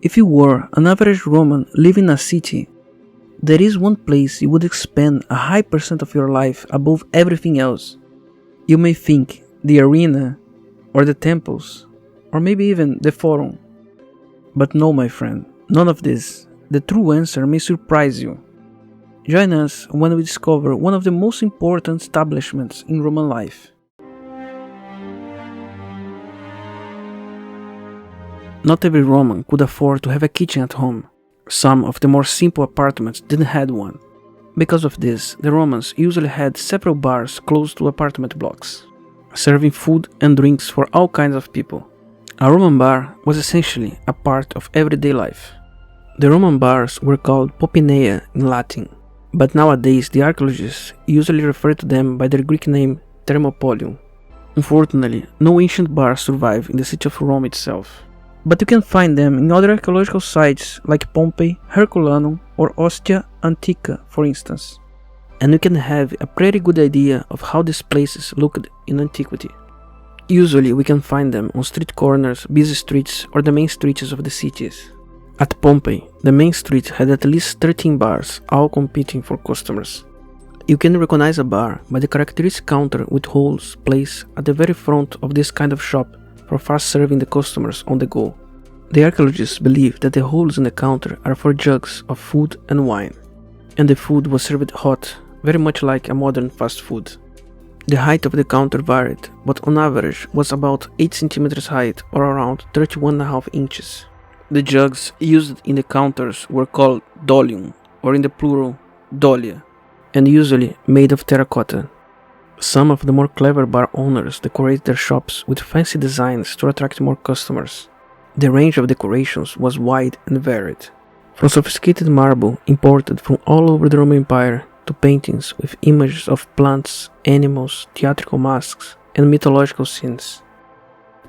If you were an average Roman living in a city, there is one place you would expend a high percent of your life above everything else. You may think the arena, or the temples, or maybe even the forum. But no, my friend, none of this. The true answer may surprise you. Join us when we discover one of the most important establishments in Roman life. Not every Roman could afford to have a kitchen at home. Some of the more simple apartments didn't have one. Because of this, the Romans usually had several bars close to apartment blocks, serving food and drinks for all kinds of people. A Roman bar was essentially a part of everyday life. The Roman bars were called Pompeii in Latin, but nowadays the archaeologists usually refer to them by their Greek name Thermopolium. Unfortunately, no ancient bars survive in the city of Rome itself, but you can find them in other archaeological sites like Pompeii, Herculanum, or Ostia Antica, for instance. And you can have a pretty good idea of how these places looked in antiquity. Usually we can find them on street corners, busy streets, or the main streets of the cities. At Pompeii, the main street had at least 13 bars, all competing for customers. You can recognize a bar by the characteristic counter with holes placed at the very front of this kind of shop for fast serving the customers on the go. The archaeologists believe that the holes in the counter are for jugs of food and wine, and the food was served hot, very much like a modern fast food. The height of the counter varied, but on average was about 8 cm height or around 31.5 inches. The jugs used in the counters were called dolium, or in the plural, dolia, and usually made of terracotta. Some of the more clever bar owners decorate their shops with fancy designs to attract more customers. The range of decorations was wide and varied, from sophisticated marble imported from all over the Roman Empire to paintings with images of plants, animals, theatrical masks, and mythological scenes.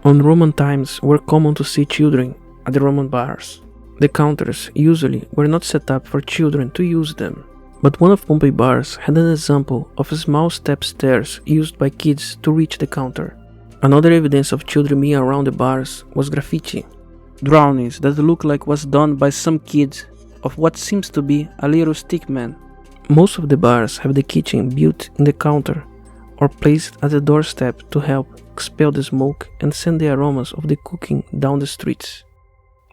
On Roman times were common to see children at the Roman bars. The counters usually were not set up for children to use them, but one of Pompeii bars had an example of small step stairs used by kids to reach the counter. Another evidence of children being around the bars was graffiti, drawings that look like was done by some kid of what seems to be a little stick man. Most of the bars have the kitchen built in the counter or placed at the doorstep to help expel the smoke and send the aromas of the cooking down the streets.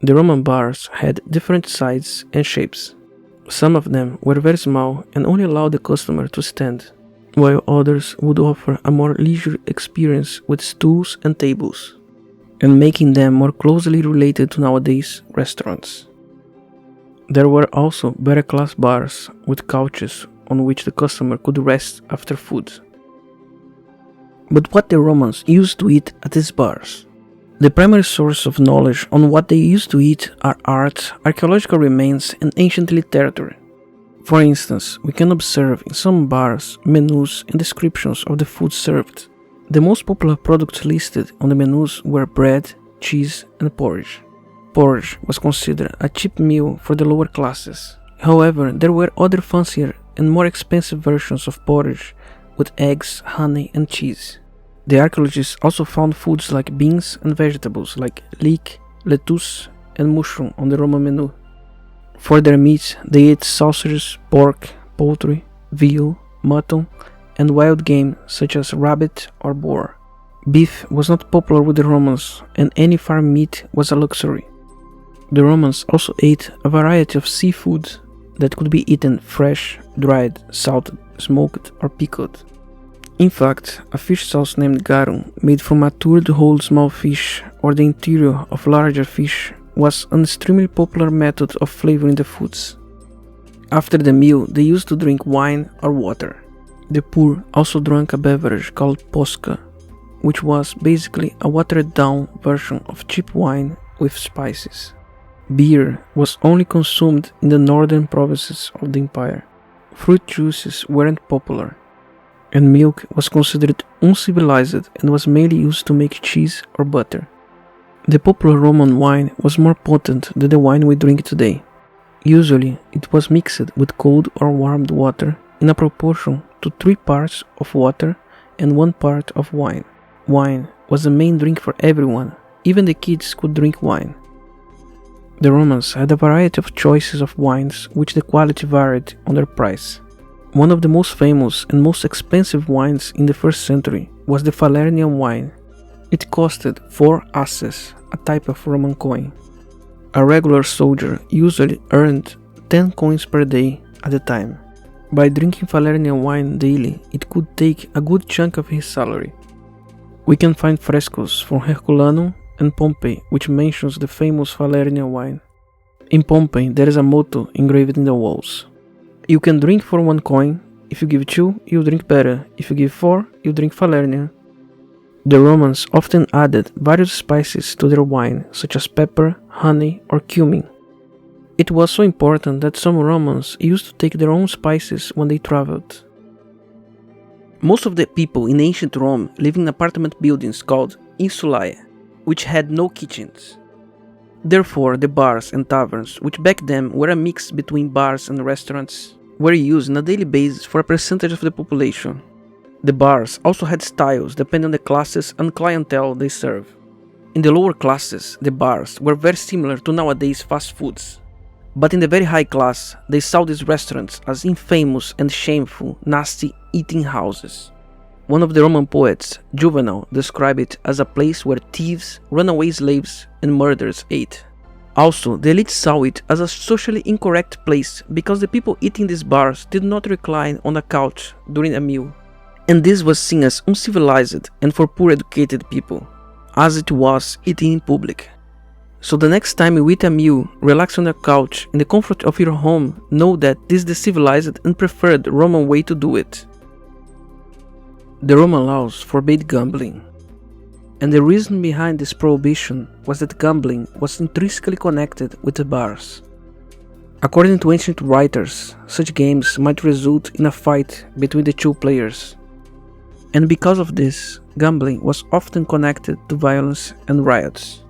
The Roman bars had different sizes and shapes. Some of them were very small and only allowed the customer to stand, while others would offer a more leisure experience with stools and tables, and making them more closely related to nowadays restaurants. There were also better class bars with couches on which the customer could rest after food. But what the Romans used to eat at these bars? The primary source of knowledge on what they used to eat are art, archaeological remains, and ancient literature. For instance, we can observe in some bars menus and descriptions of the food served. The most popular products listed on the menus were bread, cheese, and porridge. Porridge was considered a cheap meal for the lower classes. However, there were other fancier and more expensive versions of porridge with eggs, honey, and cheese. The archaeologists also found foods like beans and vegetables like leek, lettuce, and mushroom on the Roman menu. For their meat, they ate sausages, pork, poultry, veal, mutton, and wild game such as rabbit or boar. Beef was not popular with the Romans, and any farm meat was a luxury. The Romans also ate a variety of seafood that could be eaten fresh, dried, salted, smoked, or pickled. In fact, a fish sauce named garum, made from matured whole small fish or the interior of larger fish, was an extremely popular method of flavoring the foods. After the meal, they used to drink wine or water. The poor also drank a beverage called posca, which was basically a watered-down version of cheap wine with spices. Beer was only consumed in the northern provinces of the empire. Fruit juices weren't popular, and milk was considered uncivilized and was mainly used to make cheese or butter. The popular Roman wine was more potent than the wine we drink today. Usually, it was mixed with cold or warmed water in a proportion to 3 parts of water and 1 part of wine. Wine was the main drink for everyone, even the kids could drink wine. The Romans had a variety of choices of wines which the quality varied on their price. One of the most famous and most expensive wines in the 1st century was the Falernian wine. It costed 4 asses, a type of Roman coin. A regular soldier usually earned 10 coins per day at a time. By drinking Falernian wine daily, it could take a good chunk of his salary. We can find frescoes from Herculanum and Pompeii which mentions the famous Falernian wine. In Pompeii there is a motto engraved in the walls. You can drink for 1 coin, if you give 2, you drink better, if you give 4, you drink Falernian. The Romans often added various spices to their wine, such as pepper, honey, or cumin. It was so important that some Romans used to take their own spices when they traveled. Most of the people in ancient Rome lived in apartment buildings called insulae, which had no kitchens. Therefore, the bars and taverns, which back then were a mix between bars and restaurants, were used on a daily basis for a percentage of the population. The bars also had styles depending on the classes and clientele they serve. In the lower classes, the bars were very similar to nowadays fast foods. But in the very high class, they saw these restaurants as infamous and shameful, nasty eating houses. One of the Roman poets, Juvenal, described it as a place where thieves, runaway slaves, and murderers ate. Also, the elite saw it as a socially incorrect place because the people eating these bars did not recline on a couch during a meal, and this was seen as uncivilized and for poor educated people, as it was eating in public. So the next time you eat a meal, relax on a couch in the comfort of your home, know that this is the civilized and preferred Roman way to do it. The Roman laws forbade gambling, and the reason behind this prohibition was that gambling was intrinsically connected with the bars. According to ancient writers, such games might result in a fight between the 2 players, and because of this, gambling was often connected to violence and riots.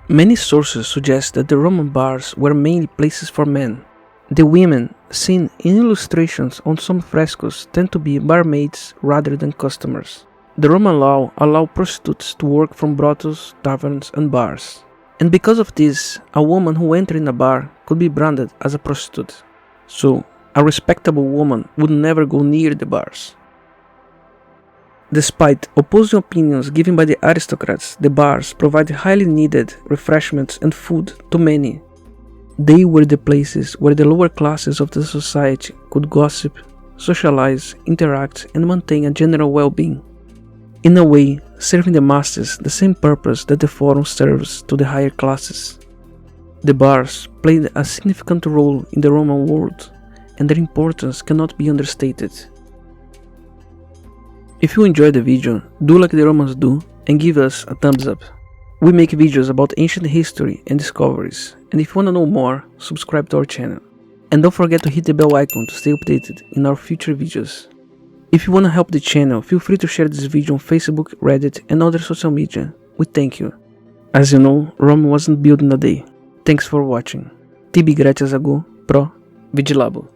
Many sources suggest that the Roman bars were mainly places for men. The women seen in illustrations on some frescoes tend to be barmaids rather than customers. The Roman law allowed prostitutes to work from brothels, taverns, and bars. And because of this, a woman who entered in a bar could be branded as a prostitute. So, a respectable woman would never go near the bars. Despite opposing opinions given by the aristocrats, the bars provided highly needed refreshments and food to many. They were the places where the lower classes of the society could gossip, socialize, interact, and maintain a general well-being. In a way, serving the masses the same purpose that the forum serves to the higher classes. The bars played a significant role in the Roman world, and their importance cannot be understated. If you enjoyed the video, do like the Romans do and give us a thumbs up. We make videos about ancient history and discoveries, and if you wanna know more, subscribe to our channel. And don't forget to hit the bell icon to stay updated in our future videos. If you wanna help the channel, feel free to share this video on Facebook, Reddit, and other social media. We thank you. As you know, Rome wasn't built in a day. Thanks for watching. Tibi Gratias Pro Vigilabo.